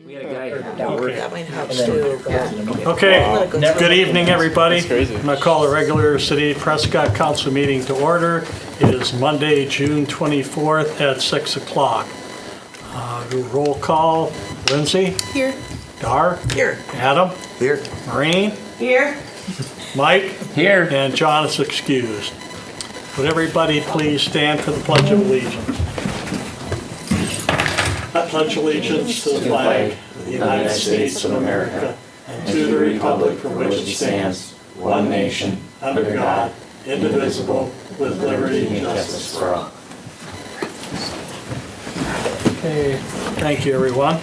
We had a guy That might help too. Okay, good evening, everybody. I'm going to call the regular City Prescott Council meeting to order. It is Monday, June 24th at 6 o'clock. Do roll call. Lindsay? Here. Dar? Here. Adam? Here. Maureen? Here. Mike? here. And John is excused. Would everybody please stand for the Pledge of Allegiance? I pledge allegiance to the flag of the United States of America and to the republic for which it stands, one nation, under God, indivisible, with liberty and justice for all. Okay, thank you, everyone.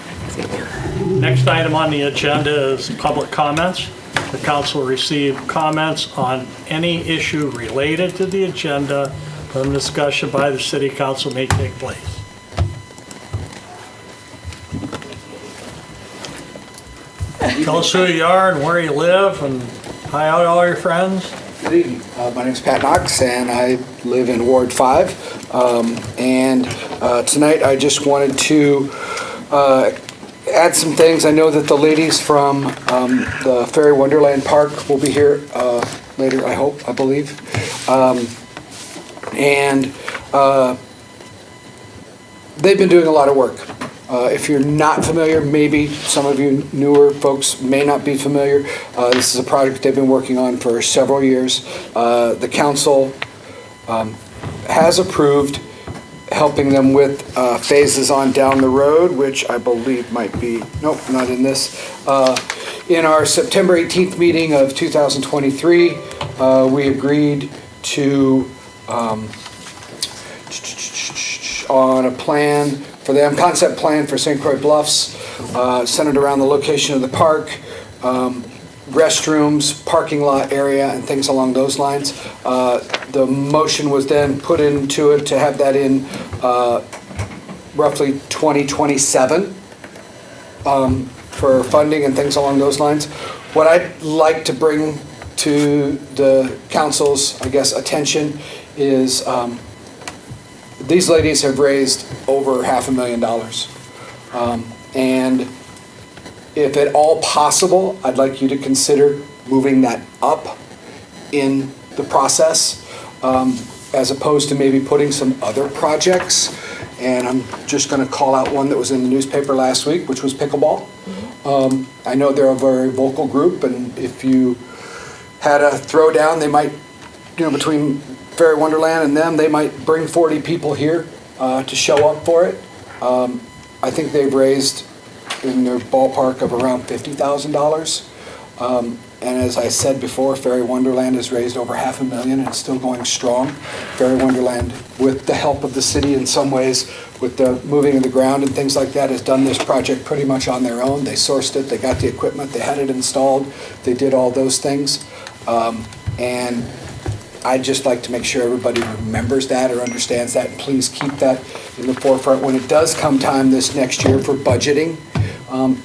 Next item on the agenda is public comments. The council received comments on any issue related to the agenda from discussion by the city council may take place. Tell us who you are and where you live and hi out to all your friends. Good evening. My name is Pat Knox, and I live in Ward 5. Tonight I just wanted to add some things. I know that the ladies from the Fairy Wonderland Park will be here later, I believe. They've been doing a lot of work. If you're not familiar, maybe some of you newer folks may not be familiar. This is a project they've been working on for several years. The council has approved helping them with phases on down the road, which I believe might be, nope, not in this. In our September 18th meeting of 2023, we agreed to on a plan for them, concept plan for St. Croix Bluffs, centered around the location of the park, restrooms, parking lot area, and things along those lines. The motion was then put into it to have that in roughly 2027 for funding and things along those lines. What I'd like to bring to the council's, I guess, attention is these ladies have raised over $500,000. And if at all possible, I'd like you to consider moving that up in the process, as opposed to maybe putting some other projects. And I'm just going to call out one that was in the newspaper last week, which was pickleball. I know they're a very vocal group, and if you had a throwdown, they might, between Fairy Wonderland and them, they might bring 40 people here to show up for it. I think they've raised in their ballpark of around $50,000. And as I said before, Fairy Wonderland has raised over $500,000 and it's still going strong. Fairy Wonderland, with the help of the city in some ways, with the moving of the ground and things like that, has done this project pretty much on their own. They sourced it, they got the equipment, they had it installed, they did all those things. And I'd just like to make sure everybody remembers that or understands that, and please keep that in the forefront when it does come time this next year for budgeting.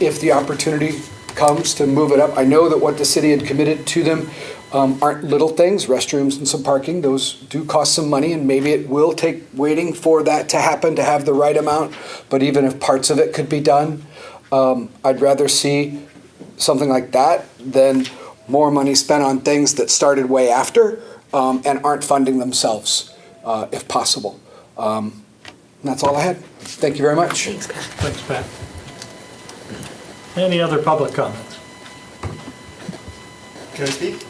If the opportunity comes to move it up, I know that what the city had committed to them aren't little things, restrooms and some parking. Those do cost some money, and maybe it will take waiting for that to happen to have the right amount. But even if parts of it could be done, I'd rather see something like that than more money spent on things that started way after. And aren't funding themselves, if possible. That's all I had. Thank you very much. Thanks, Pat. Thanks, Pat. Any other public comments? Can I speak?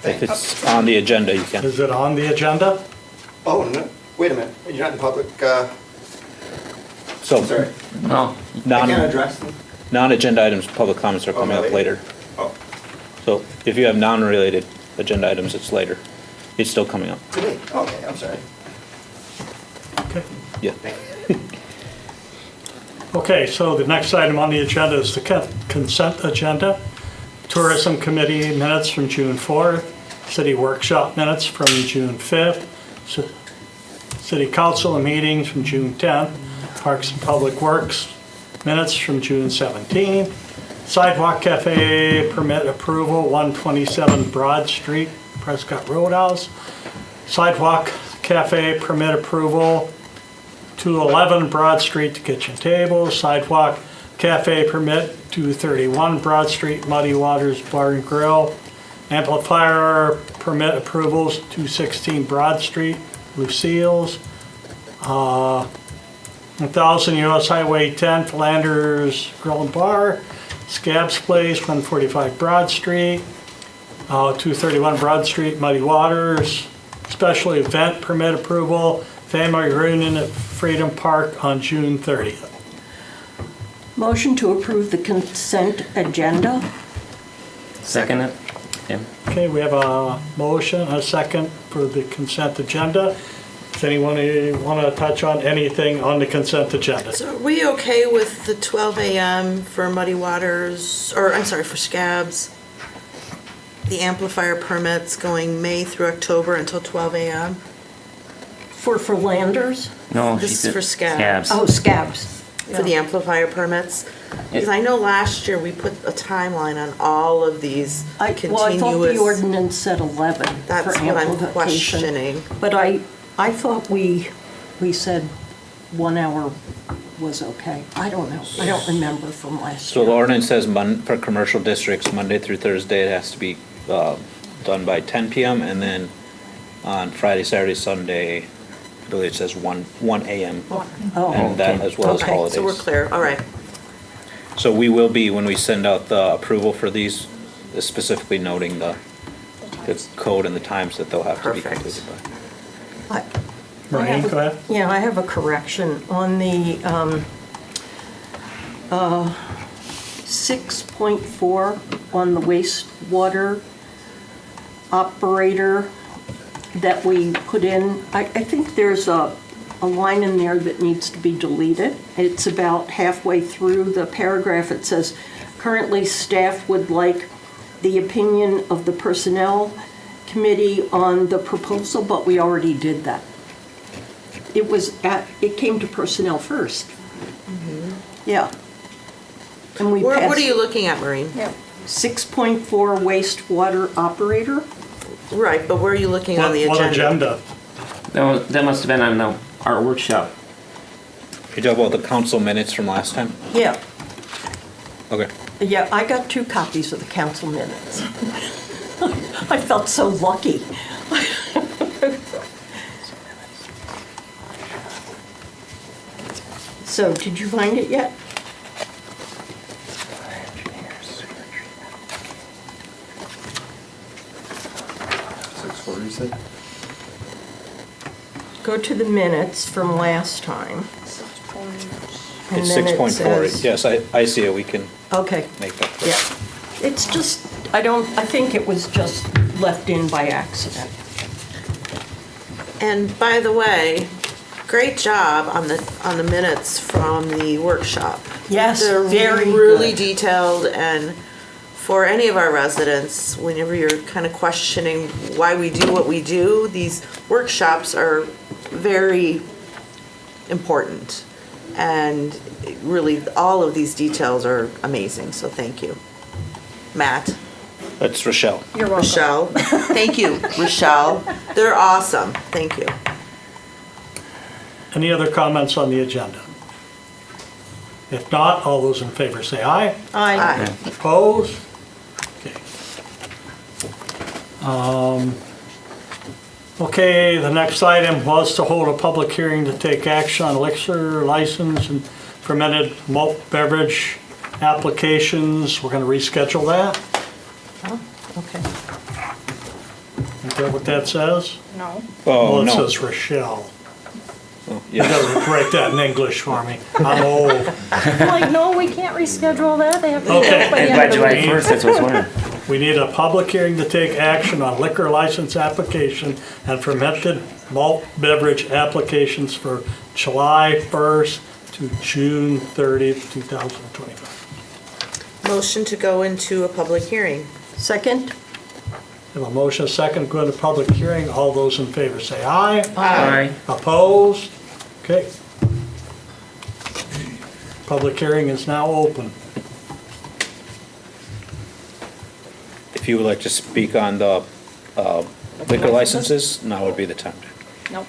If it's on the agenda, you can. Is it on the agenda? Oh, no, wait a minute. You're not in public, So, sorry. no, I can't address them? non-agenda items, public comments are coming up later. Oh, So if you have non-related agenda items, it's later. It's still coming up. today? Okay, I'm sorry. Okay. Yeah. Okay, so the next item on the agenda is the consent agenda. Tourism Committee minutes from June 4th, City Workshop minutes from June 5th, City Council meetings from June 10th, Parks and Public Works minutes from June 17th, Sidewalk Cafe permit approval, 127 Broad Street, Prescott Roadhouse. Sidewalk Cafe permit approval, 211 Broad Street to Kitchen Table. Sidewalk cafe permit, 231 Broad Street, Muddy Waters Bar and Grill. Amplifier permit approvals, 216 Broad Street, Lucille's. 1000 US Highway 10, Philander's Grill and Bar. Scabs Place, 145 Broad Street. 231 Broad Street, Muddy Waters. Special event permit approval, family reunion at Freedom Park on June 30th. Motion to approve the consent agenda. Second it? Yeah. Okay, we have a motion, a second for the consent agenda. Does anyone want to touch on anything on the consent agenda? So are we okay with the 12 a.m. for Muddy Waters, or I'm sorry, for Scabs? The amplifier permits going May through October until 12 a.m.? For Philanders? No, This she is said for scabs. Oh, Scabs. For the amplifier permits? Because I know last year we put a timeline on all of these Well, I continuous. thought the ordinance said 11 for That's what I'm amplification. questioning. But I thought we said 1 hour was okay. I don't know. I don't remember from last So the year. ordinance says for commercial districts, Monday through Thursday, it has to be done by 10 PM, and then on Friday, Saturday, Sunday, I believe it says 1 AM. Oh, And that as well as Okay, holidays. so we're clear, all right. So we will be, when we send out the approval for these, specifically noting the code and the times that they'll have to be Perfect. completed by. Maureen, go ahead. Yeah, I have a correction on the 6.4 on the wastewater operator that we put in. I think there's a line in there that needs to be deleted. It's about halfway through the paragraph. It says, currently staff would like the opinion of the personnel committee on the proposal, but we already did that. It came to personnel first. Yeah. And we passed. What are you looking at, Maureen? 6.4 wastewater operator. Right, but where are you looking on the What agenda? agenda? That must have been on our workshop. You talk about the council minutes from last time? Yeah, Okay. yeah, I got 2 copies of the council minutes. I felt so lucky. So, did you find it yet? You said? Go to the minutes from last time. And It's then it 6.4. says- Yes, I see it. We can Okay, make that clear. yeah. It's just, I think it was just left in by accident. And by the way, great job on the minutes from the workshop. Yes, They're very really good. detailed, and for any of our residents, whenever you're kind of questioning why we do what we do, these workshops are very important. And really, all of these details are amazing, so thank you. Matt? That's Rochelle. You're welcome. Rochelle? Thank you, Rochelle. They're awesome, thank you. Any other comments on the agenda? If not, all those in favor say aye. Aye. Opposed? Okay. Okay, the next item was to hold a public hearing to take action on liquor license and fermented malt beverage applications. We're going to reschedule that. Oh, okay. Is that what that says? No. Oh, Well, it no. says Rochelle. Oh, You yes. gotta write that in English for me. I'm old. I'm like, no, we can't reschedule that. They have to. Okay. by the And end by of the July week. 1st, that's what's wondering. We need a public hearing to take action on liquor license application and fermented malt beverage applications for July 1st to June 30th, 2025. Motion to go into a public hearing. Second? Have a motion, a second, to go into public hearing. All those in favor say aye. Aye. Opposed? Okay. Public hearing is now open. If you would like to speak on the liquor licenses, now would be the time. Nope.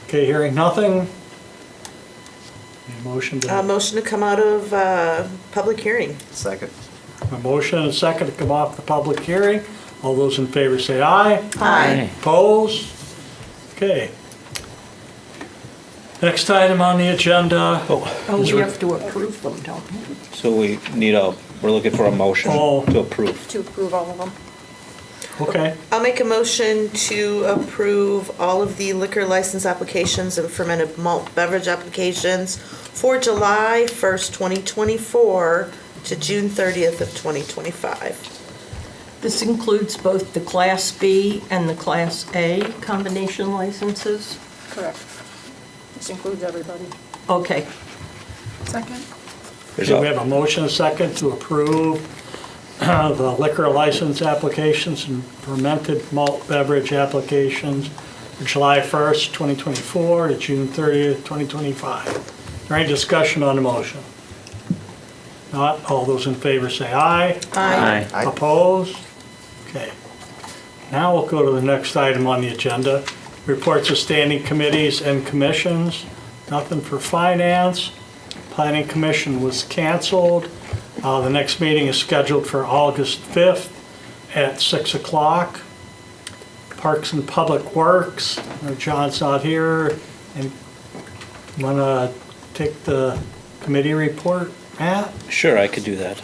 Okay, hearing nothing. Need a motion to, Motion to come out of public hearing. Second. a motion and a second to come off the public hearing. All those in favor say aye. Aye. Opposed? Okay. Next item on the agenda. Oh, we have to approve them, don't we? So we're looking for a motion Oh. to approve. To approve all of them. Okay, I'll make a motion to approve all of the liquor license applications and fermented malt beverage applications for July 1st, 2024 to June 30th of 2025. This includes both the Class B and the Class A combination licenses? Correct. This includes everybody. Okay. Second? There's so we have a, a motion and a second to approve the liquor license applications and fermented malt beverage applications for July 1st, 2024 to June 30th, 2025. Is there any discussion on the motion? Not, all those in favor say aye. Aye. Aye. Opposed? Okay. Now we'll go to the next item on the agenda. Reports of standing committees and commissions. Nothing for finance. Planning Commission was canceled. The next meeting is scheduled for August 5th at 6 o'clock. Parks and Public Works, John's not here. And want to take the committee report, Matt? sure, I could do that.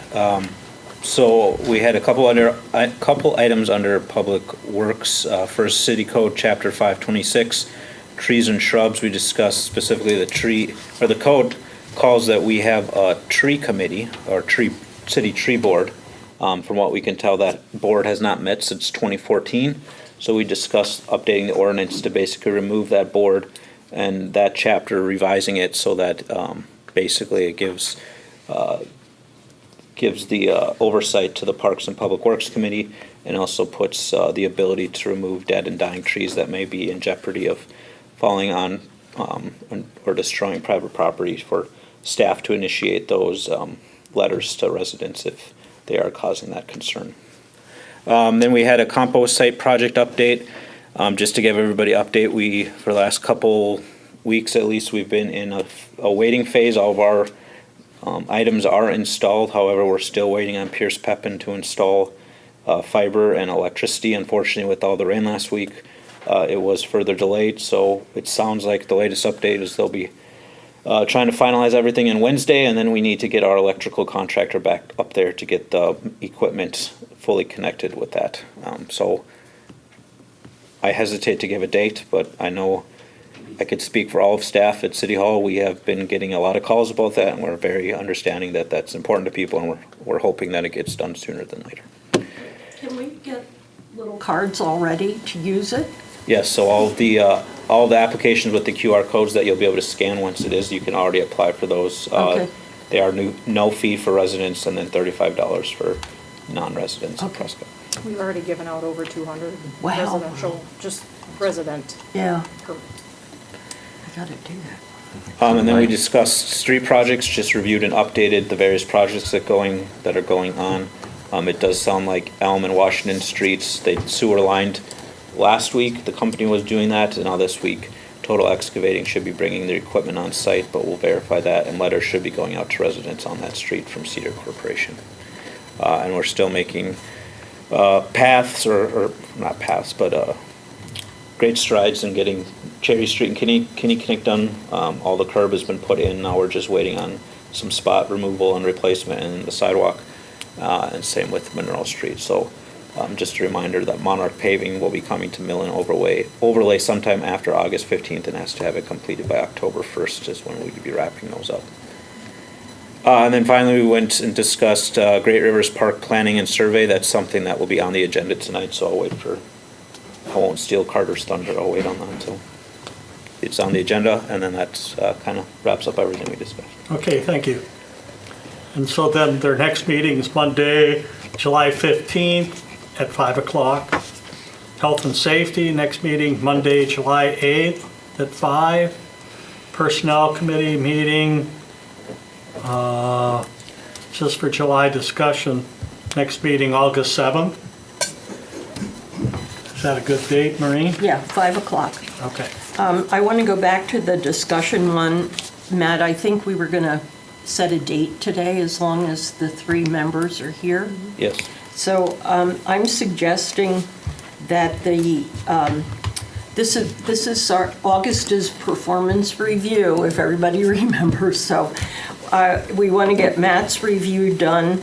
So we had a couple items under Public Works. First, City Code, Chapter 526, trees and shrubs. We discussed specifically the code calls that we have a tree committee, or city tree board. From what we can tell, that board has not met since 2014. So we discussed updating the ordinance to basically remove that board and that chapter, revising it so that basically it gives the oversight to the Parks and Public Works Committee, and also puts the ability to remove dead and dying trees that may be in jeopardy of falling on or destroying private property, for staff to initiate those letters to residents if they are causing that concern. Then we had a compost site project update. Just to give everybody update, for the last couple weeks at least, we've been in a waiting phase. All of our items are installed. However, we're still waiting on Pierce Pepin to install fiber and electricity. Unfortunately, with all the rain last week, it was further delayed. So it sounds like the latest update is they'll be trying to finalize everything on Wednesday, and then we need to get our electrical contractor back up there to get the equipment fully connected with that. So I hesitate to give a date, but I know I could speak for all of staff at City Hall. We have been getting a lot of calls about that, and we're very understanding that that's important to people, and we're hoping that it gets done sooner than later. Can we get little cards already to use it? Yes, so all the applications with the QR codes that you'll be able to scan once it is, you can already apply for those. Okay. They are no fee for residents, and then $35 for non-residents in Okay. Prescott. We've already given out over 200 Wow. residential, just resident. Yeah, per- I gotta do that. And then we discussed street projects, just reviewed and updated the various projects that are going on. It does sound like Elm and Washington Streets, they sewer lined last week. The company was doing that, and now this week, Total Excavating should be bringing their equipment on site, but we'll verify that, and letters should be going out to residents on that street from Cedar Corporation. And we're still making paths, or not paths, but great strides in getting Cherry Street and Kinney Kinnick done. All the curb has been put in. Now we're just waiting on some spot removal and replacement in the sidewalk, and same with Monroe Street. So just a reminder that Monarch Paving will be coming to mill and overlay sometime after August 15th, and has to have it completed by October 1st is when we'll be wrapping those up. And then finally, we went and discussed Great Rivers Park planning and survey. That's something that will be on the agenda tonight, so I won't steal Carter's thunder. I'll wait on that until it's on the agenda, and then that's kind of wraps up everything we discussed. Okay, thank you. And so then their next meeting is Monday, July 15th at 5 o'clock. Health and Safety, next meeting Monday, July 8th at 5. Personnel Committee meeting, just for July discussion, next meeting August 7th. Is that a good date, Maureen? Yeah, 5 o'clock. Okay. I want to go back to the discussion one. Matt, I think we were going to set a date today as long as the 3 members are here. Yes. So I'm suggesting that this is our August's performance review, if everybody remembers. So we want to get Matt's review done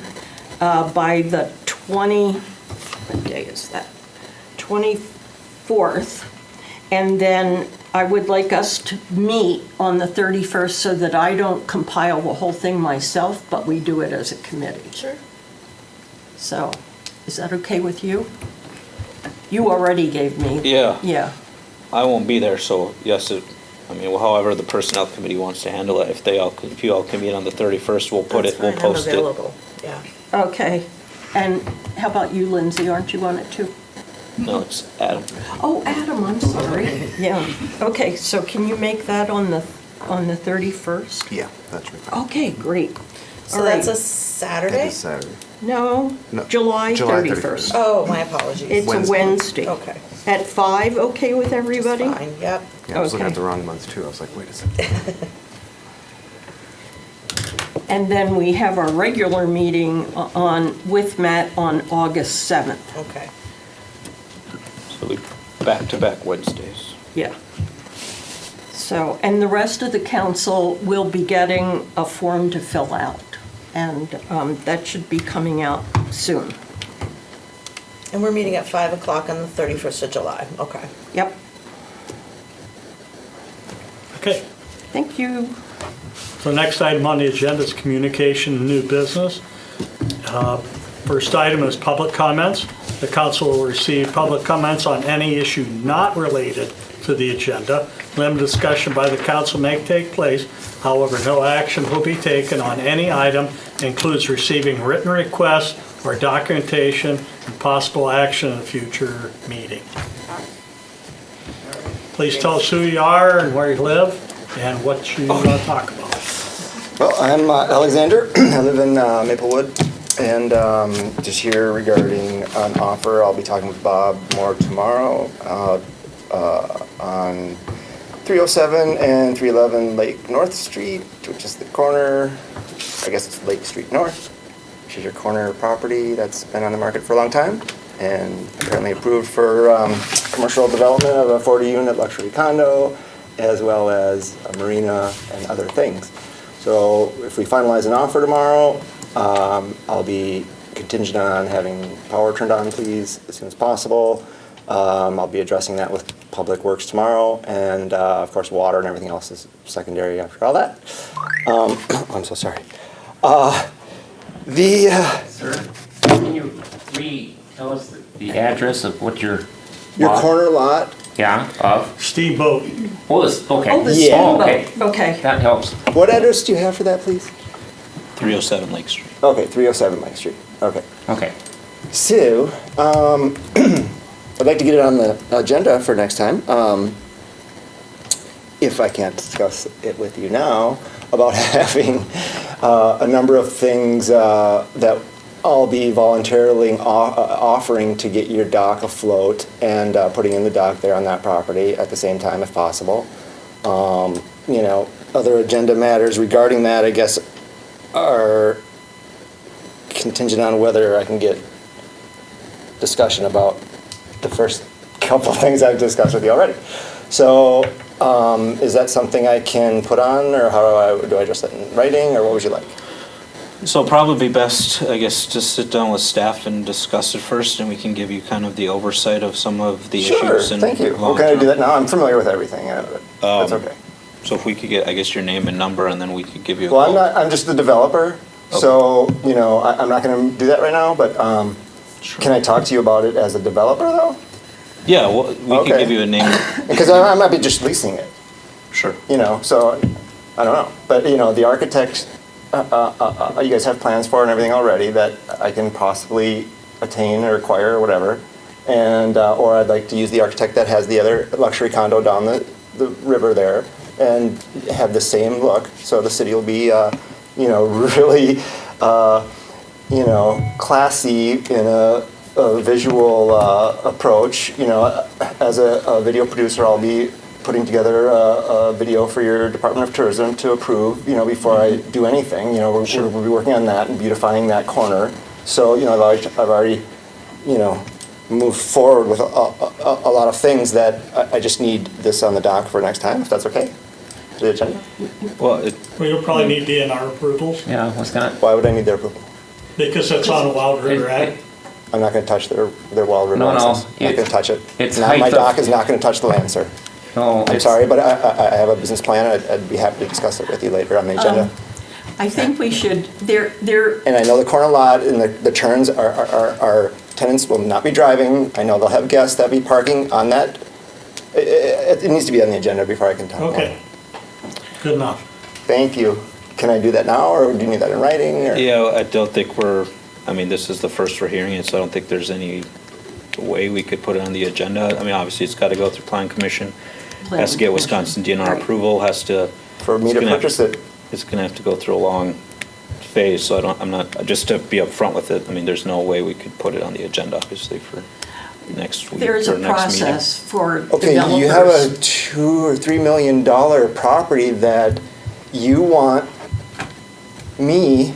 by the what day is that? 24th. And then I would like us to meet on the 31st so that I don't compile the whole thing myself, but we do it as a committee. Sure. So, is that okay with you? You already gave me. Yeah. Yeah, I won't be there, so yes, however the personnel committee wants to handle it, if you all can meet on the 31st, we'll That's we'll fine, post I'm it. available, yeah. okay. And how about you, Lindsay, aren't you on it too? No, it's Adam. Oh, Adam, I'm sorry. Yeah, okay, so can you make that on the 31st? Yeah, that should be fine. Okay, great. So All that's right. a Saturday? It is Saturday. No, No, July July 31st. Oh, my apologies. It's a Wednesday. Okay. At 5, okay with everybody? Fine, yep. Yeah, I was looking Okay. at the wrong month too. I was like, wait a second. And then we have our regular meeting with Matt on August 7th. Okay. So we back-to-back Wednesdays. Yeah. So, and the rest of the council will be getting a form to fill out. And that should be coming out soon. And we're meeting at 5 o'clock on the 31st of July, okay. Yep, Okay. thank you. So next item on the agenda is communication and new business. First item is public comments. The council will receive public comments on any issue not related to the agenda. Limited discussion by the council may take place. However, no action will be taken on any item, includes receiving written requests or documentation and possible action in a future meeting. Please tell us who you are and where you live and what you want to talk about. Well, I'm Alexander. I live in Maplewood, and just here regarding an offer. I'll be talking with Bob more tomorrow on 307 and 311 Lake North Street, which is the corner, I guess it's Lake Street North, which is your corner property that's been on the market for a long time, and apparently approved for commercial development of a 40-unit luxury condo, as well as a marina and other things. So if we finalize an offer tomorrow, I'll be contingent on having power turned on, please, as soon as possible. I'll be addressing that with Public Works tomorrow, and of course, water and everything else is secondary after all that. I'm so sorry. Sir, can you tell us the address of what your lot- corner lot, Yeah, of? Steamboat. Oh, this, okay. Oh, the Yeah. okay. steamboat, okay. That helps. what address do you have for that, please? 307 Lake Street. Okay, 307 Lake Street. Okay. Okay. So, I'd like to get it on the agenda for next time. If I can't discuss it with you now, about having a number of things that I'll be voluntarily offering to get your dock afloat and putting in the dock there on that property at the same time if possible. Other agenda matters regarding that, I guess, are contingent on whether I can get discussion about the first couple things I've discussed with you already. So, is that something I can put on, or how do I address that in writing, or what would you like? So probably best, I guess, just sit down with staff and discuss it first, and we can give you kind of the oversight of some of the Sure, issues. thank you. long Okay, I do term. that now. I'm familiar with everything. That's okay. So if we could get, I guess, your name and number, and then we could give you a Well, call. I'm just the developer, so, I'm not gonna do that right now, but, Sure. can I talk to you about it as a developer, though? Yeah, well, we Okay. can give you a name. Because I might be just leasing it, Sure. so, I don't know. But, the architects, you guys have plans for and everything already that I can possibly attain or acquire or whatever. And, or I'd like to use the architect that has the other luxury condo down the river there and have the same look. So the city will be, really, classy in a visual approach. As a video producer, I'll be putting together a video for your Department of Tourism to approve, before I do anything. We'll be working on that and beautifying that corner. So, I've already, moved forward with a lot of things that I just need this on the dock for next time, if that's okay? The agenda? Well, Well, you'll probably need DNR approvals, Yeah, what's gonna, Why would I need their approval? because it's on a Wild River Act. I'm not going to touch their Wild River No, no, access. I'm not going to touch it. it's My height of- dock is not going to touch the land, sir. no. I'm sorry, but I have a business plan. I'd be happy to discuss it with you later on the agenda. I think we should, there, And I know the corner lot and the turns are tenants will not be driving. I know they'll have guests that be parking on that. It needs to be on the agenda before I can talk more. Okay, good enough. Thank you. Can I do that now, or do you need that in writing? Or? yeah, I don't think this is the first we're hearing it, so I don't think there's any way we could put it on the agenda. I mean, obviously, it's got to go through Plan Commission, has to get Wisconsin DNR Right. approval, has to. For me it's to gonna- purchase it, It's gonna have to go through a long phase, so just to be upfront with it, I mean, there's no way we could put it on the agenda, obviously, for next week there's or a next meeting. process for okay, developers. you have a $2 or $3 million property that you want me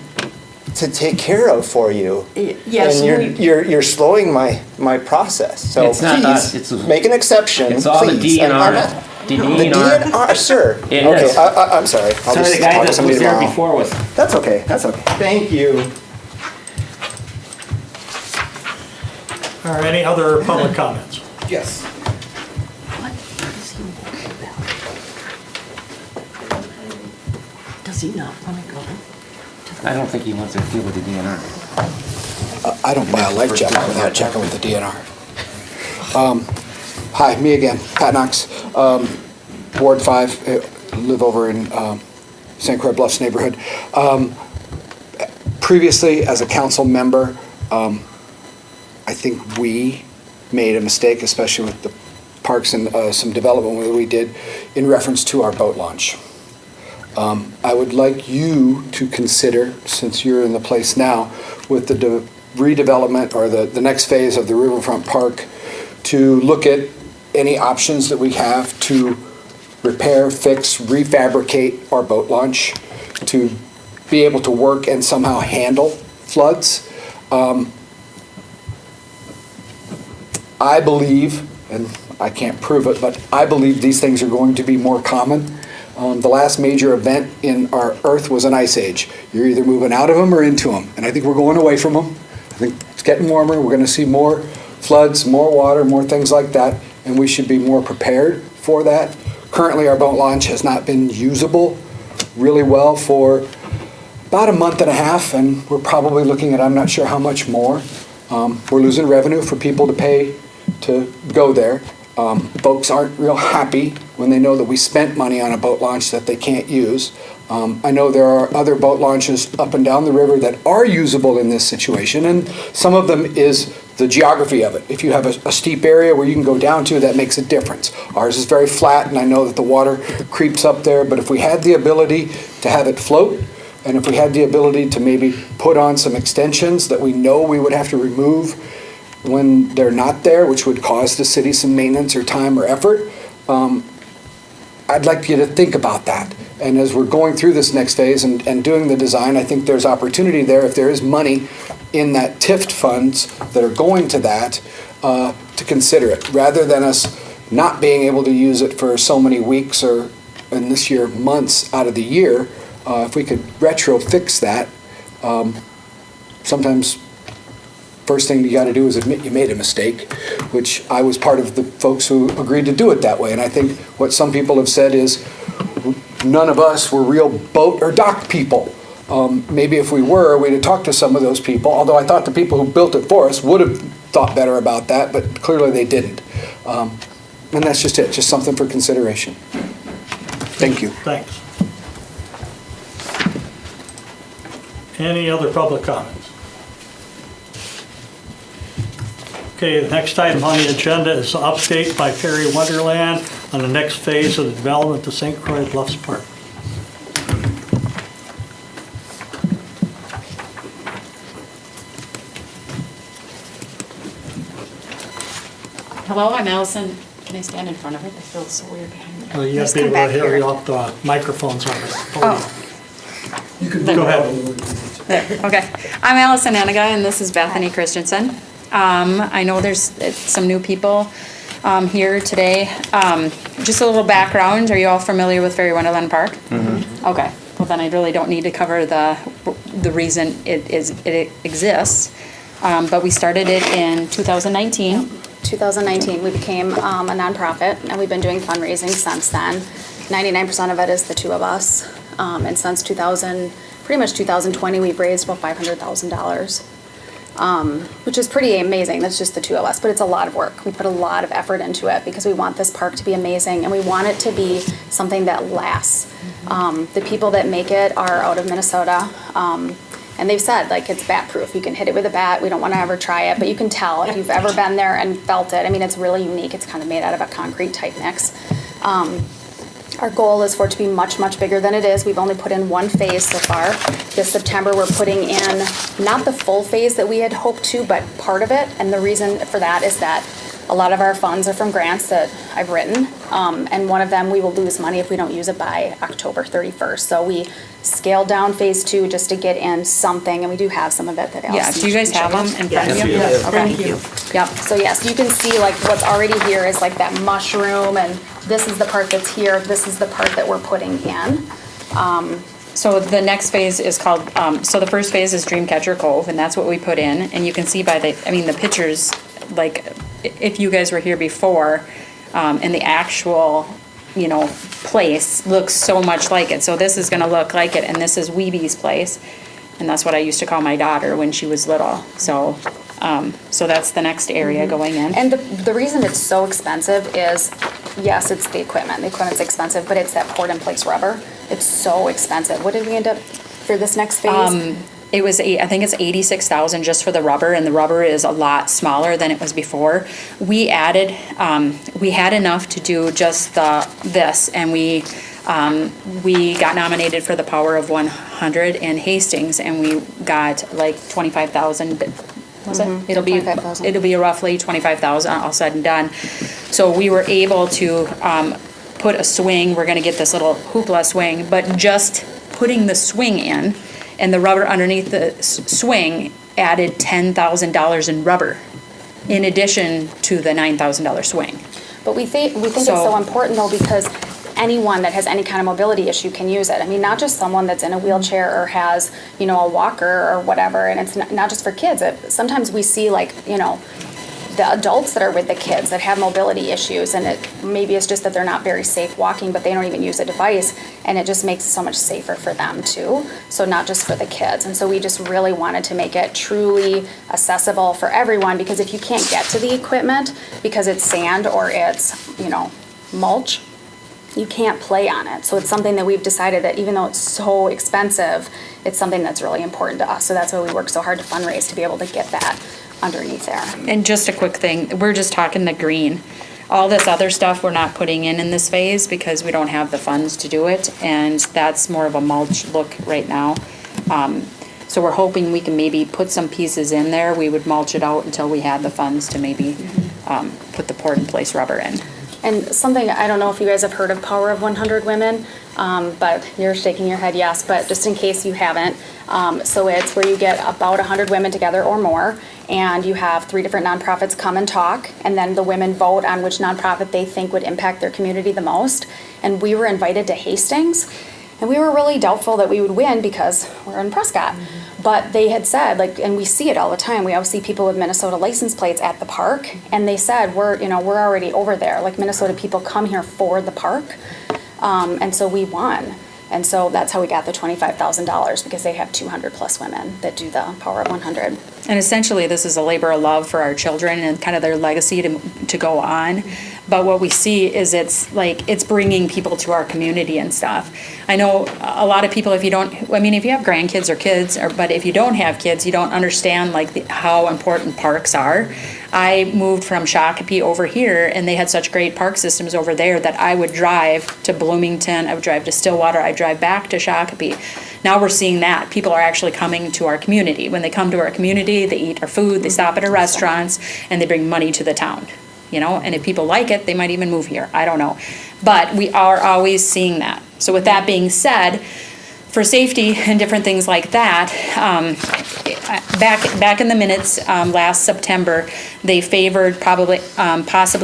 to take care of for you. Yes, And you're slowing my process. So It's not us, please, it's- make an exception, It's all the please. DNR. The DNR, sir. It Okay, is. I'm sorry. I'll Sorry, just the guy talk to that somebody was there tomorrow. before was, That's okay, that's okay. Thank you. Are any other public comments? Yes. What does he want about? Does he not want to go? I don't think he wants to deal with the DNR. I don't buy a life jacket without checking with the DNR. Hi, me again, Pat Knox, Ward 5, live over in St. Croix Bluffs neighborhood. Previously, as a council member, I think we made a mistake, especially with the parks and some development that we did in reference to our boat launch. I would like you to consider, since you're in the place now, with the redevelopment or the next phase of the Riverfront Park, to look at any options that we have to repair, fix, refabricate our boat launch, to be able to work and somehow handle floods. I believe, and I can't prove it, but I believe these things are going to be more common. The last major event in our Earth was an ice age. You're either moving out of them or into them, and I think we're going away from them. I think it's getting warmer. We're going to see more floods, more water, more things like that, and we should be more prepared for that. Currently, our boat launch has not been usable really well for about a month and a half, and we're probably looking at, I'm not sure how much more. We're losing revenue for people to pay to go there. Folks aren't real happy when they know that we spent money on a boat launch that they can't use. I know there are other boat launches up and down the river that are usable in this situation, and some of them is the geography of it. If you have a steep area where you can go down to, that makes a difference. Ours is very flat, and I know that the water creeps up there, but if we had the ability to have it float, and if we had the ability to maybe put on some extensions that we know we would have to remove when they're not there, which would cause the city some maintenance or time or effort, I'd like you to think about that. And as we're going through this next phase and doing the design, I think there's opportunity there, if there is money in that TIFT funds that are going to that, to consider it, rather than us not being able to use it for so many weeks or, in this year, months out of the year. If we could retro fix that, sometimes first thing you got to do is admit you made a mistake, which I was part of the folks who agreed to do it that way. And I think what some people have said is none of us were real boat or dock people. Maybe if we were, we'd have talked to some of those people, although I thought the people who built it for us would have thought better about that, but clearly they didn't. And that's just it, just something for consideration. Thank you. Thanks. Any other public comments? Okay, the next item on the agenda is an update by Perry Wonderland on the next phase of the development of St. Croix Bluffs Park. Hello, I'm Allison Can I stand in front of it? I feel so weird behind me. You have Just to be come able to back hear here. you up the microphones on the podium. You can Go ahead. There, Okay. I'm Allison Anaga, and this is Bethany Christensen. I know there's some new people here today. Just a little background. Are you all familiar with Fairy Wonderland Park? Mm-hmm. Okay. Well, then I really don't need to cover the reason it exists. But we started it in 2019. 2019, we became a nonprofit, and we've been doing fundraising since then. 99% of it is the two of us. And since pretty much 2020, we've raised about $500,000, which is pretty amazing. That's just the two of us, but it's a lot of work. We put a lot of effort into it because we want this park to be amazing, and we want it to be something that lasts. The people that make it are out of Minnesota. And they've said, like, it's bat-proof. You can hit it with a bat. We don't want to ever try it, but you can tell if you've ever been there and felt it. I mean, it's really unique. It's kind of made out of a concrete-type mix. Our goal is for it to be much, much bigger than it is. We've only put in one phase so far. This September, we're putting in not the full phase that we had hoped to, but part of it. And the reason for that is that a lot of our funds are from grants that I've written. And one of them, we will lose money if we don't use it by October 31st. So we scaled down phase 2 just to get in something, and we do have some of it that Yeah, Allison do you guys can have show them in front of you? Yes, Okay. thank you. Yep, so yes, you can see like what's already here is like that mushroom, and this is the part that's here, this is the part that we're putting in. So the next phase is called, so the first phase is Dreamcatcher Cove, and that's what we put in. And you can see by the pictures, like, if you guys were here before, and the actual, place looks so much like it. So this is gonna look like it, and this is Weeby's place. And that's what I used to call my daughter when she was little. So that's the next area going in. And the reason it's so expensive is, yes, it's the equipment. The equipment's expensive, but it's that poured-in-place rubber. It's so expensive. What did we end up for this next phase? It was, I think it's 86,000 just for the rubber, and the rubber is a lot smaller than it was before. We added, we had enough to do just this, and we got nominated for the Power of 100 in Hastings, and we got like 25,000. Was it? It'll be 25,000. It'll be roughly 25,000 all said and done. So we were able to put a swing. We're going to get this little hoopla swing, but just putting the swing in and the rubber underneath the swing added $10,000 in rubber, in addition to the $9,000 swing. But we think it's so important though, because anyone that has any kind of mobility issue can use it. I mean, not just someone that's in a wheelchair or has, a walker or whatever, and it's not just for kids. Sometimes we see the adults that are with the kids that have mobility issues, and maybe it's just that they're not very safe walking, but they don't even use a device, and it just makes it so much safer for them too. So not just for the kids. And so we just really wanted to make it truly accessible for everyone, because if you can't get to the equipment because it's sand or it's, mulch, you can't play on it. So it's something that we've decided that even though it's so expensive, it's something that's really important to us. So that's why we work so hard to fundraise, to be able to get that underneath there. And just a quick thing, we're just talking the green. All this other stuff we're not putting in this phase because we don't have the funds to do it, and that's more of a mulch look right now. So we're hoping we can maybe put some pieces in there. We would mulch it out until we had the funds to maybe put the poured-in-place rubber in. And something, I don't know if you guys have heard of Power of 100 Women, but you're shaking your head yes, but just in case you haven't. So it's where you get about 100 women together or more, and you have 3 different nonprofits come and talk, and then the women vote on which nonprofit they think would impact their community the most. And we were invited to Hastings, and we were really doubtful that we would win because we're in Prescott. But they had said, and we see it all the time, we always see people with Minnesota license plates at the park, and they said, we're already over there. Minnesota people come here for the park, and so we won. And so that's how we got the $25,000, because they have 200 plus women that do the Power of 100. And essentially, this is a labor of love for our children and kind of their legacy to go on. But what we see is it's bringing people to our community and stuff. I know a lot of people, if you have grandkids or kids, but if you don't have kids, you don't understand how important parks are. I moved from Shakopee over here, and they had such great park systems over there that I would drive to Bloomington, I would drive to Stillwater, I'd drive back to Shakopee. Now we're seeing that. People are actually coming to our community. When they come to our community, they eat our food, they stop at our restaurants, and they bring money to the town. you know, and if people like it, they might even move here, I don't know. But we are always seeing that. So with that being said, for safety and different things like that, back in the minutes, last September, they favored possibly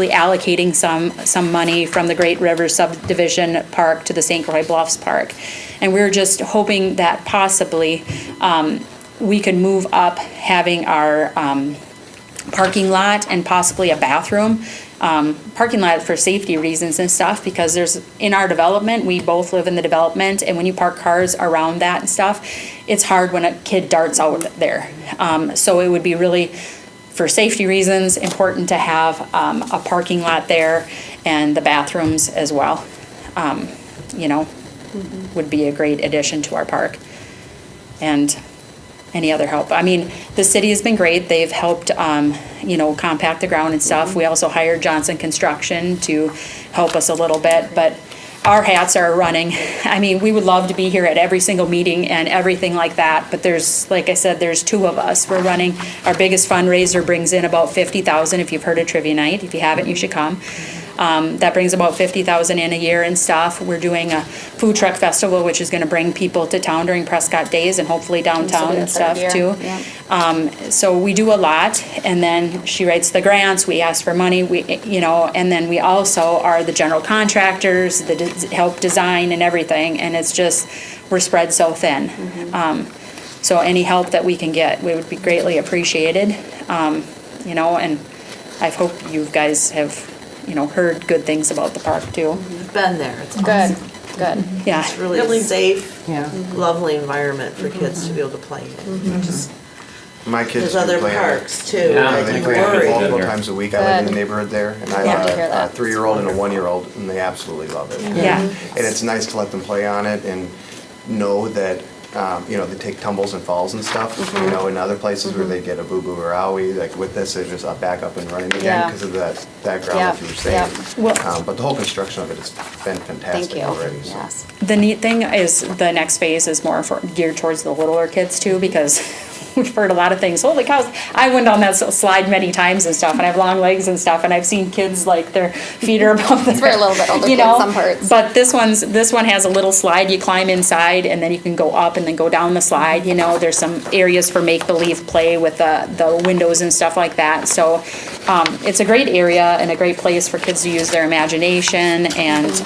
allocating some money from the Great River Subdivision Park to the St. Croix Bluffs Park. And we were just hoping that possibly we could move up having our parking lot and possibly a bathroom. Parking lot for safety reasons and stuff, because in our development, we both live in the development, and when you park cars around that and stuff, it's hard when a kid darts out there. So it would be really, for safety reasons, important to have a parking lot there and the bathrooms as well. You know, would be a great addition to our park. And any other help. I mean, the city has been great. They've helped, you know, compact the ground and stuff. We also hired Johnson Construction to help us a little bit, but our hats are running. I mean, we would love to be here at every single meeting and everything like that, but there's, like I said, there's two of us. We're running, our biggest fundraiser brings in about $50,000, if you've heard of Trivia Night. If you haven't, you should come. That brings about $50,000 in a year and stuff. We're doing a food truck festival, which is gonna bring people to town during Prescott Days and hopefully downtown and stuff too. So we do a lot, and then she writes the grants, we ask for money, you know, and then we also are the general contractors, help design and everything, and it's just, we're spread so thin. So any help that we can get, we would be greatly appreciated. You know, and I hope you guys have, you know, heard good things about the park too. Been there, it's Good, awesome. good. Yeah. It's really safe, Yeah. lovely environment for kids to be able to play in. Just- My kids There's do other play on it. parks too, Yeah, I They think play on it worry. multiple times a week. I live in the Good. neighborhood there, and I Glad have to hear a that. 3-year-old and a 1-year-old, and they absolutely love it. Yeah. And it's nice to let them play on it and know that, you know, they take tumbles and falls and stuff. You know, in other places where they get a boo-boo or owie, like with this, they're just back up and running again Yeah. because of that ground Yeah, that you were saying. Well- But the whole construction of it has been Thank fantastic you. already. So. Yes. The neat thing is the next phase is more geared towards the littler kids too, because we've heard a lot of things. Holy cows, I went on that slide many times and stuff, and I have long legs and stuff, and I've seen kids like their feet are above It's for a little bit older you kids, know? some parts. But this one has a little slide, you climb inside, and then you can go up and then go down the slide, you know, there's some areas for make-believe play with the windows and stuff like that. So, it's a great area and a great place for kids to use their imagination and,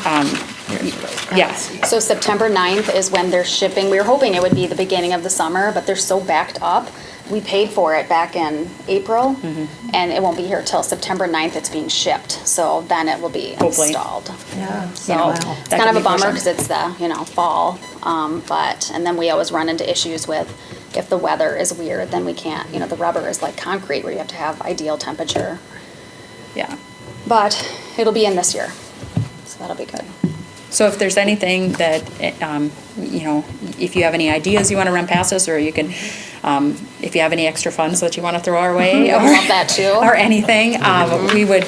yes. So September 9th is when they're shipping. We were hoping it would be the beginning of the summer, but they're so backed up. We paid for it back in April, and it won't be here till September 9th. It's being shipped, so then it will be Hopefully. installed. Yeah. So Wow. it's That kind could of a be bummer awesome. because it's the, you know, fall. And then we always run into issues with if the weather is weird, then we can't, you know, the rubber is like concrete where you have to have ideal temperature. Yeah. But it'll be in this year, so that'll be good. So if there's anything that, you know, if you have any ideas you want to run past us, or you can, if you have any extra funds that you want to throw our way, I love that too. or anything, we would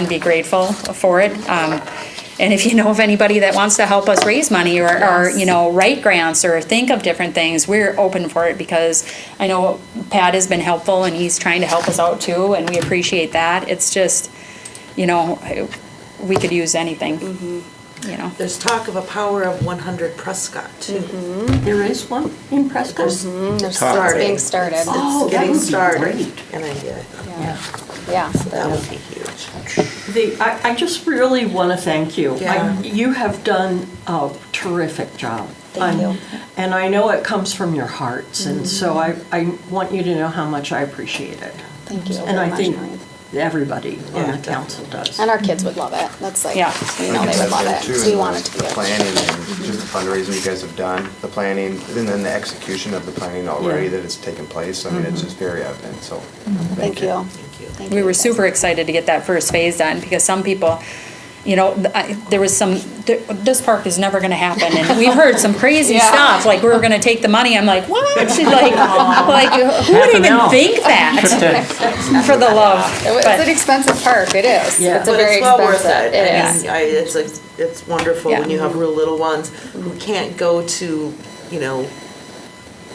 be grateful for it. And if you know of anybody that wants to help us raise money or, you know, write grants or think of different things, we're open for it, because I know Pat has been helpful and he's trying to help us out too, and we appreciate that. It's just, you know, we could use anything, you know. There's talk of a Power of 100 Prescott too. There is one in Prescott? It's Starting. being started. Oh, It's that getting would be started. great. An idea. Yeah. Yeah. That would be huge. I just really want to thank you. Yeah. You have done a terrific job. Thank you. And I know it comes from your hearts, and so I want you to know how much I appreciate it. Thank you And very I much, think Maureen. everybody on Yeah, the council does. And our kids would love it. That's like, Yeah. we know they would love it. Too, So we and want it to be the a planning and just the fundraising you guys have done, the planning, and then the execution of the planning already Yeah. that has taken place. I mean, it's just very evident, so. Thank you. Thank you. Thank We you, were guys. super excited to get that first phase done, because some people, you know, there was this park is never gonna happen, and we've heard some crazy Yeah. stuff, like we were gonna take the money, I'm like, what? She's like who would even think that? For the love. It's But- an expensive park, it is. Yeah. It's a But very it's well worth expensive, it. it I is. mean, it's wonderful when you Yeah. have real little ones who can't go to, you know,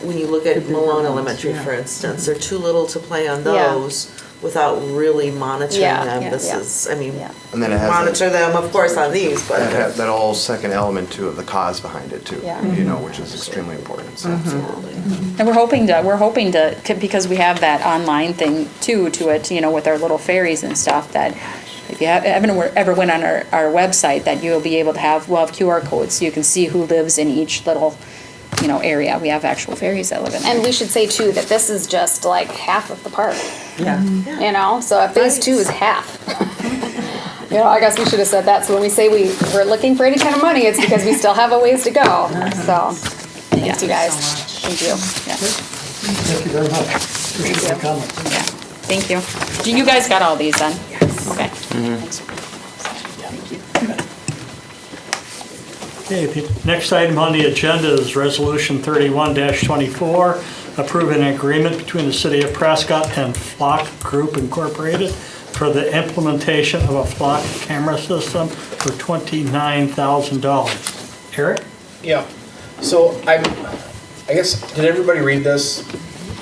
when you look at bigger Malone ones, Elementary, yeah. for instance, they're too little to play on Yeah. those. without really monitoring Yeah, them. yeah, This yeah. is, I mean, Yeah. And then it has monitor them, of course, on these, but. that whole second element too of the cause behind it too. Yeah. You know, which is extremely important. So. And we're hoping to, because we have that online thing too, to it, you know, with our little ferries and stuff, that if you haven't ever went on our website, that you'll be able to we'll have QR codes, so you can see who lives in each little, you know, area. We have actual ferries that live in there. And we should say too, that this is just like half of the park, Yeah. you know, so if phase 2 is half. You know, I guess we should have said that, so when we say we're looking for any kind of money, it's because we still have a ways to go, so, thanks you guys. Thank you. Yeah, Thank you very much. Appreciate your comments. yeah. Thank you. You guys got all these then? Yes. Okay. Thanks. Okay, the next item on the agenda is Resolution 31-24, approving an agreement between the City of Prescott and Flock Group Incorporated for the implementation of a Flock camera system for $29,000. Eric? Yeah, so I guess, did everybody read this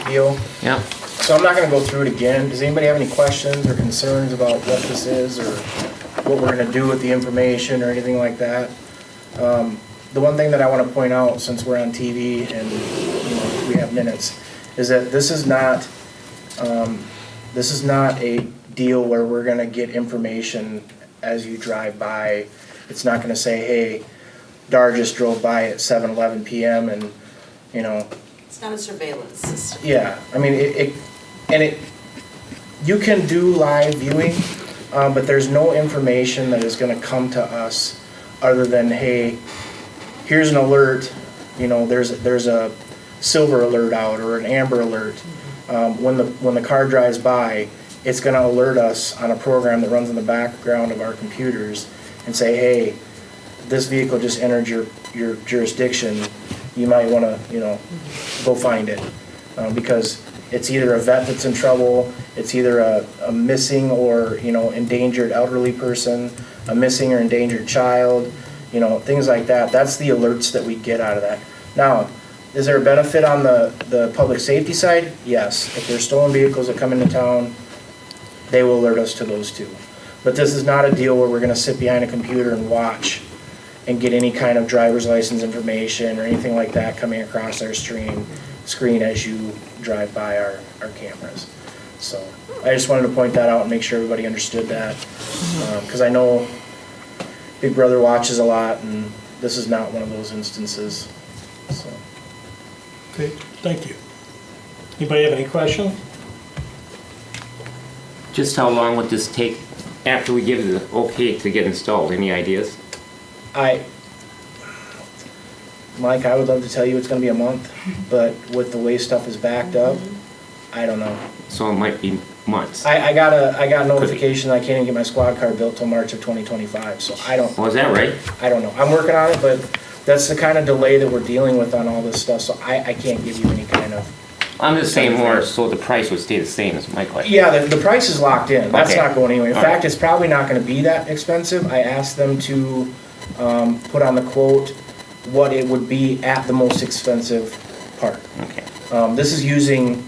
deal? Yeah. So I'm not gonna go through it again. Does anybody have any questions or concerns about what this is or what we're gonna do with the information or anything like that? The one thing that I wanna point out, since we're on TV and, you know, we have minutes, is that this is not a deal where we're gonna get information as you drive by. It's not gonna say, hey, Dar just drove by at 7:11 PM and, you know, It's not a surveillance system. yeah, I mean, you can do live viewing, but there's no information that is gonna come to us other than, hey, here's an alert, you know, there's a silver alert out or an amber alert. When the car drives by, it's gonna alert us on a program that runs in the background of our computers and say, hey, this vehicle just entered your jurisdiction, you might wanna, you know, go find it. Because it's either a vet that's in trouble, it's either a missing or, you know, endangered elderly person, a missing or endangered child, you know, things like that. That's the alerts that we get out of that. Now, is there a benefit on the public safety side? Yes. If there's stolen vehicles that come into town, they will alert us to those too. But this is not a deal where we're gonna sit behind a computer and watch and get any kind of driver's license information or anything like that coming across our screen as you drive by our cameras. So I just wanted to point that out and make sure everybody understood that. Because I know Big Brother watches a lot and this is not one of those instances, so. Okay, thank you. Anybody have any questions? Just how long would this take after we give the okay to get installed? Any ideas? Mike, I would love to tell you it's gonna be a month, but with the way stuff is backed up, I don't know. So it might be months. I got notification I can't even get my squad car built till March of 2025, so I don't. Oh, is that right? I don't know. I'm working on it, but that's the kind of delay that we're dealing with on all this stuff, so I can't give you any kind of. I'm just saying more so the price would stay the same is my question. Yeah, the price is locked in. That's Okay. not going anywhere. In All fact, right. it's probably not gonna be that expensive. I asked them to put on the quote what it would be at the most expensive part. Okay. This is using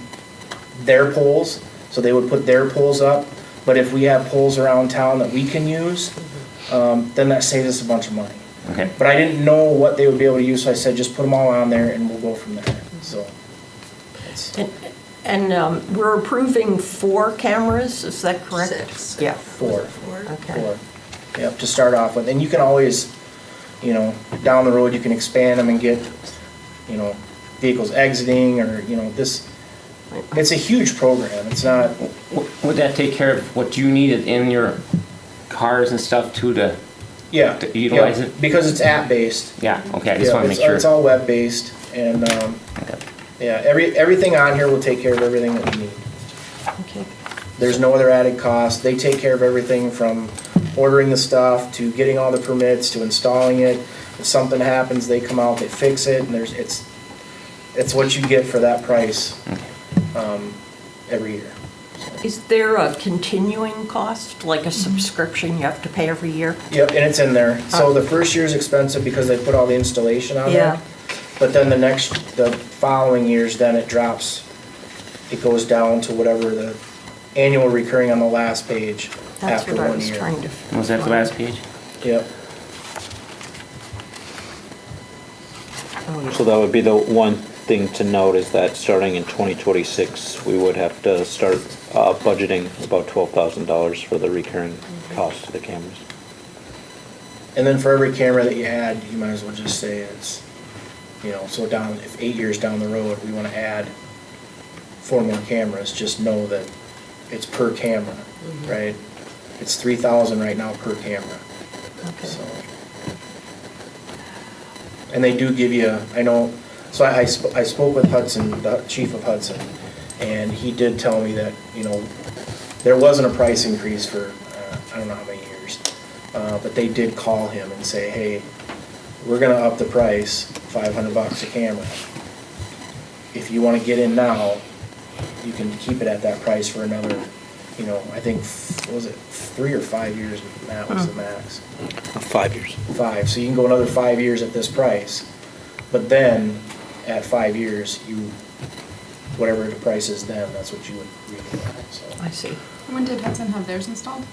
their poles, so they would put their poles up, but if we have poles around town that we can use, then that saves us a bunch of money. Okay. But I didn't know what they would be able to use, so I said, just put them all on there and we'll go from there, so. it's- And we're approving 4 cameras, is that correct? 6. Yeah. 4. Okay. 4. Yep, to start off with, and you can always, you know, down the road, you can expand them and get, you know, vehicles exiting or, you know, it's a huge program, it's not, Would that take care of what you needed in your cars and stuff too to, yeah. To utilize yeah, it? Because it's app-based. yeah, okay, I just Yeah, want to make sure. It's all web-based, and, Okay. yeah, everything on here will take care of everything that we need. Okay. There's no other added cost. They take care of everything from ordering the stuff to getting all the permits to installing it. If something happens, they come out, they fix it, and it's what you get for that price, every year. Is there a continuing cost, like a subscription you have to pay every year? Yep, and it's in there. So the first year's expensive because they put all the installation on there. Yeah. But then the following years, then it drops. It goes down to whatever annual recurring on the last page That's after what I 1 was year. trying to. Was that the last page? Yep. So that would be the one thing to note is that starting in 2026, we would have to start budgeting about $12,000 for the recurring cost of the cameras. And then for every camera that you add, you might as well just say it's, so if 8 years down the road, we want to add 4 more cameras, just know that it's per camera, right? It's 3,000 right now per camera. Okay. So. And they do give you, I know, so I spoke with Hudson, the chief of Hudson, and he did tell me that, there wasn't a price increase for, I don't know how many years, but they did call him and say, hey, we're gonna up the price, $500 a camera. If you wanna get in now, you can keep it at that price for another, I think, what was it, 3 or 5 years, Matt was the max. 5 years. 5, so you can go another 5 years at this price, but then, at 5 years, whatever the price is then, that's what you would renew at, so. I see. When did Hudson have theirs installed?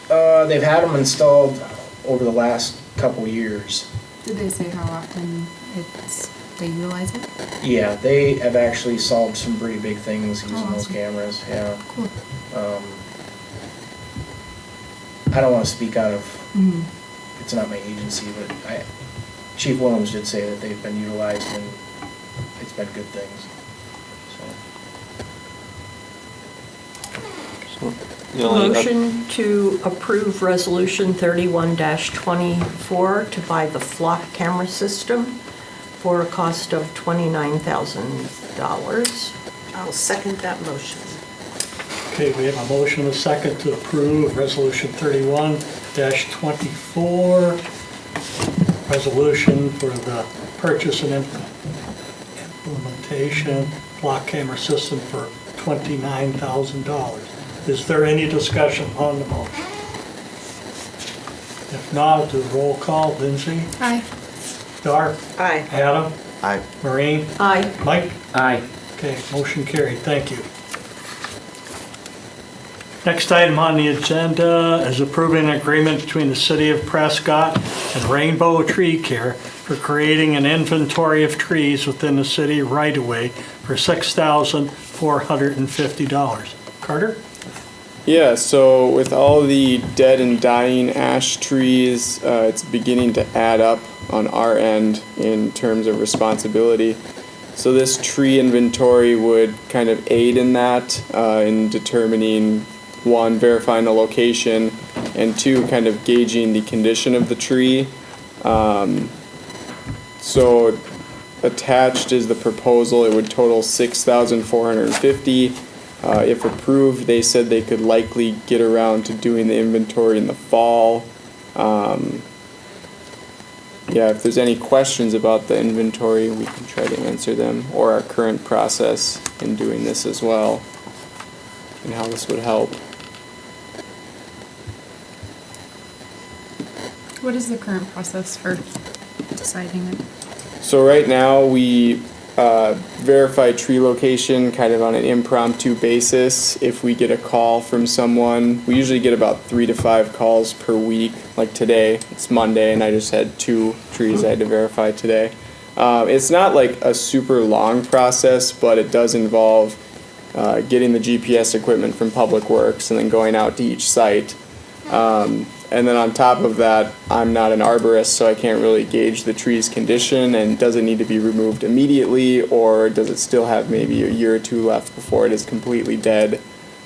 They've had them installed over the last couple years. Did they say how often they utilize it? Yeah, they have actually solved some pretty big things using those awesome. cameras, yeah. Cool. I don't want to speak out of, it's not my agency, but Chief Williams did say that they've been utilized and it's been good things, so. So, the only Motion to approve Resolution 31-24 to buy the flock camera system for a cost of $29,000. I'll second that motion. Okay, we have a motion and a second to approve Resolution 31-24, resolution for the purchase and implementation block camera system for $29,000. Is there any discussion on the motion? If not, I'll do a roll call. Lindsay? Aye. Dar? Aye. Adam? Aye. Maureen? Aye. Mike? Aye. Okay, motion carried, thank you. Next item on the agenda is approving an agreement between the City of Prescott and Rainbow Tree Care for creating an inventory of trees within the city right-of-way for $6,450. Carter? Yeah, so with all the dead and dying ash trees, it's beginning to add up on our end in terms of responsibility. So this tree inventory would kind of aid in that, in determining, one, verifying the location, and two, kind of gauging the condition of the tree. So attached is the proposal. It would total $6,450. If approved, they said they could likely get around to doing the inventory in the fall. Yeah, if there's any questions about the inventory, we can try to answer them, or our current process in doing this as well, and how this would help. What is the current process for deciding it? So right now, we verify tree location kind of on an impromptu basis. If we get a call from someone, we usually get about 3 to 5 calls per week. Like today, it's Monday, and I just had 2 trees I had to verify today. It's not like a super long process, but it does involve getting the GPS equipment from Public Works and then going out to each site. And then on top of that, I'm not an arborist, so I can't really gauge the tree's condition, and does it need to be removed immediately, or does it still have maybe a year or 2 left before it is completely dead?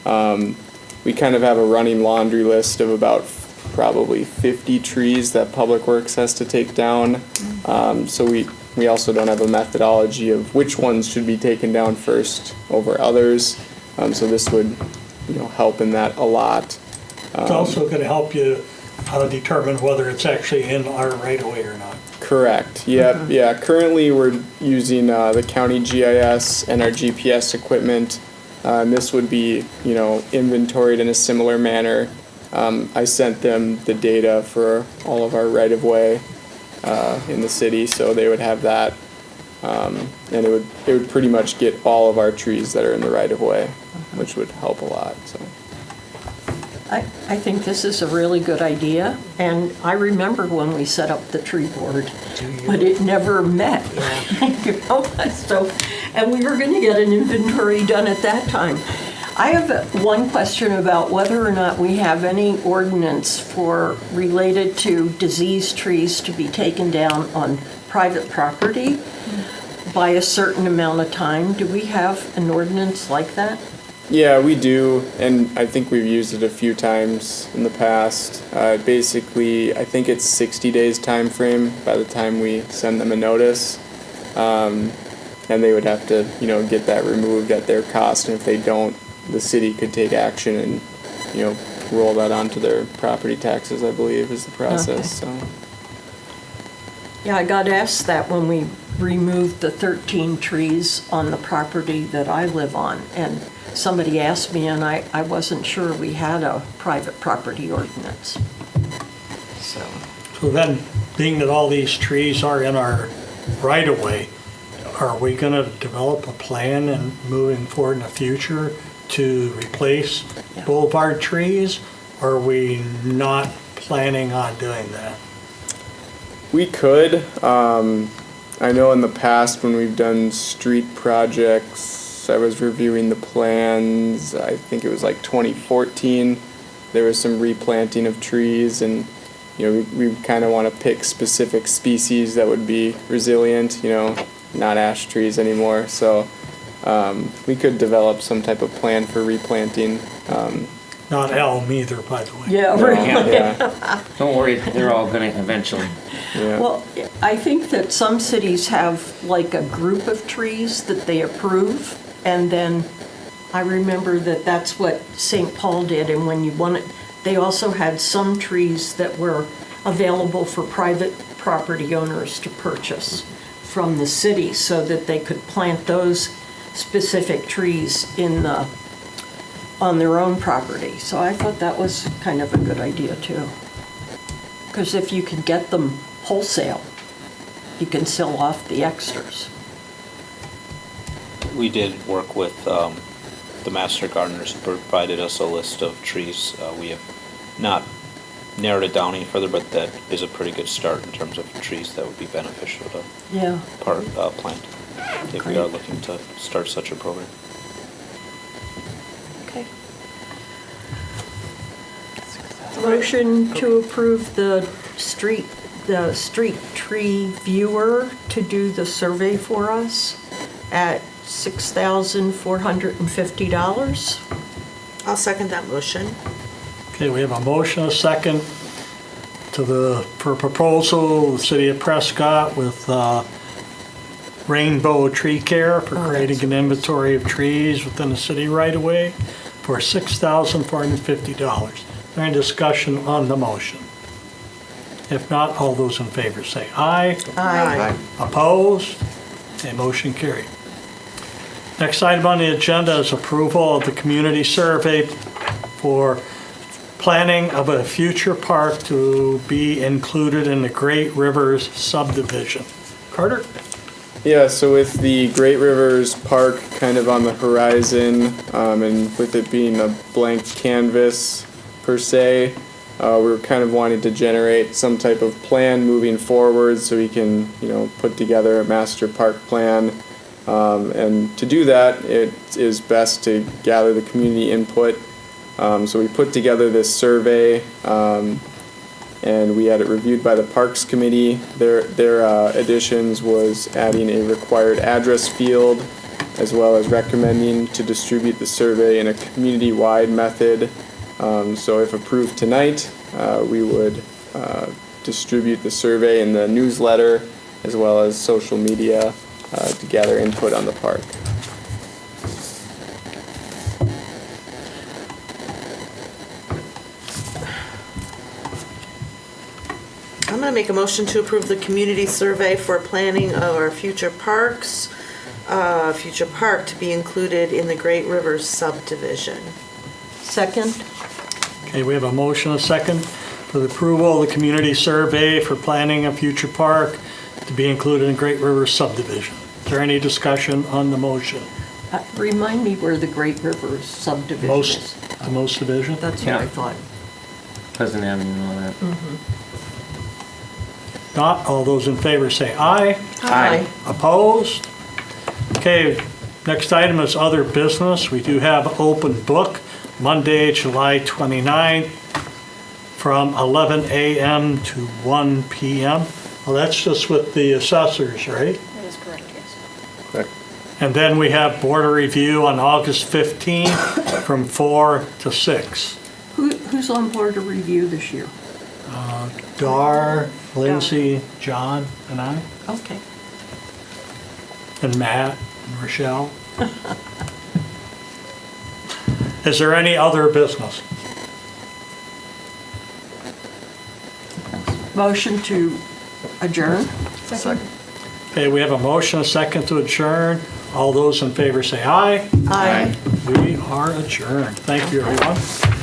We kind of have a running laundry list of about probably 50 trees that Public Works has to take down. So we also don't have a methodology of which ones should be taken down first over others. So this would, help in that a lot. It's also going to help you determine whether it's actually in our right-of-way or not. Correct. Yep. Yeah. Currently, we're using the county GIS and our GPS equipment. And this would be, inventoried in a similar manner. I sent them the data for all of our right-of-way in the city, so they would have that And it would pretty much get all of our trees that are in the right of way, which would help a lot, so. I think this is a really good idea, and I remember when we set up the tree board, but it never met. You know, so, and we were going to get an inventory done at that time. I have one question about whether or not we have any ordinance related to diseased trees to be taken down on private property by a certain amount of time. Do we have an ordinance like that? Yeah, we do, and I think we've used it a few times in the past. Basically, I think it's 60 days time frame by the time we send them a notice. And they would have to, get that removed at their cost, and if they don't, the city could take action and, roll that onto their property taxes, I believe, is the process, Okay. so. Yeah, I got asked that when we removed the 13 trees on the property that I live on, and somebody asked me, and I wasn't sure we had a private property ordinance. So, then, being that all these trees are in our right-of-way, are we going to develop a plan and moving forward in the future to replace boulevard trees? Or are we not planning on doing that? We could. I know in the past when we've done street projects, I was reviewing the plans, I think it was like 2014, there was some replanting of trees, and we kind of want to pick specific species that would be resilient, not ash trees anymore. So we could develop some type of plan for replanting. Not elm either, by the way. yeah, No, really. yeah, Don't worry, they're all gonna eventually. yeah. Well, I think that some cities have like a group of trees that they approve, and then I remember that that's what St. Paul did, and when you wanted, they also had some trees that were available for private property owners to purchase from the city so that they could plant those specific trees on their own property. So I thought that was kind of a good idea too. Because if you can get them wholesale, you can sell off the extras. We did work with the master gardeners who provided us a list of trees. We have not narrowed it down any further, but that is a pretty good start in terms of trees that would be beneficial to Yeah. plant if we are looking to start such a program. Okay. Motion to approve the street tree viewer to do the survey for us at $6,450. I'll second that motion. Okay, we have a motion, a second, for a proposal, the city of Prescott with Rainbow Tree Care for creating an inventory of trees within the city right-of-way for $6,450. Is there any discussion on the motion? If not, all those in favor say aye. Aye. Opposed? A motion carried. Next item on the agenda is approval of the community survey for planning of a future park to be included in the Great Rivers subdivision. Carter? Yeah, so with the Great Rivers Park kind of on the horizon, and with it being a blank canvas per se, we're kind of wanting to generate some type of plan moving forward so we can, put together a master park plan. And to do that, it is best to gather the community input. So we put together this survey, and we had it reviewed by the Parks Committee. Their additions was adding a required address field, as well as recommending to distribute the survey in a community-wide method. So if approved tonight, we would distribute the survey in the newsletter, as well as social media, to gather input on the park. I'm going to make a motion to approve the community survey for planning of our future parks, future park to be included in the Great Rivers subdivision. Second? Okay, we have a motion, a second, for the approval of the community survey for planning a future park to be included in Great Rivers subdivision. Is there any discussion on the motion? Remind me where the Great Rivers subdivision is. The most division? That's what I thought. Pleasant Avenue and all that. Not, all those in favor say aye. Aye. Opposed? Okay, next item is other business. We do have open book, Monday, July 29th, from 11 a.m. to 1 p.m. Well, that's just with the assessors, right? That is correct, yes. Correct. And then we have border review on August 15th from 4 to 6. Who's on board to review this year? Dar, Lindsay, John, and I, Okay. and Matt, and Rochelle. Is there any other business? Motion to adjourn? Second. Okay, we have a motion, a second to adjourn. All those in favor say aye. Aye. We are adjourned. Thank you, everyone.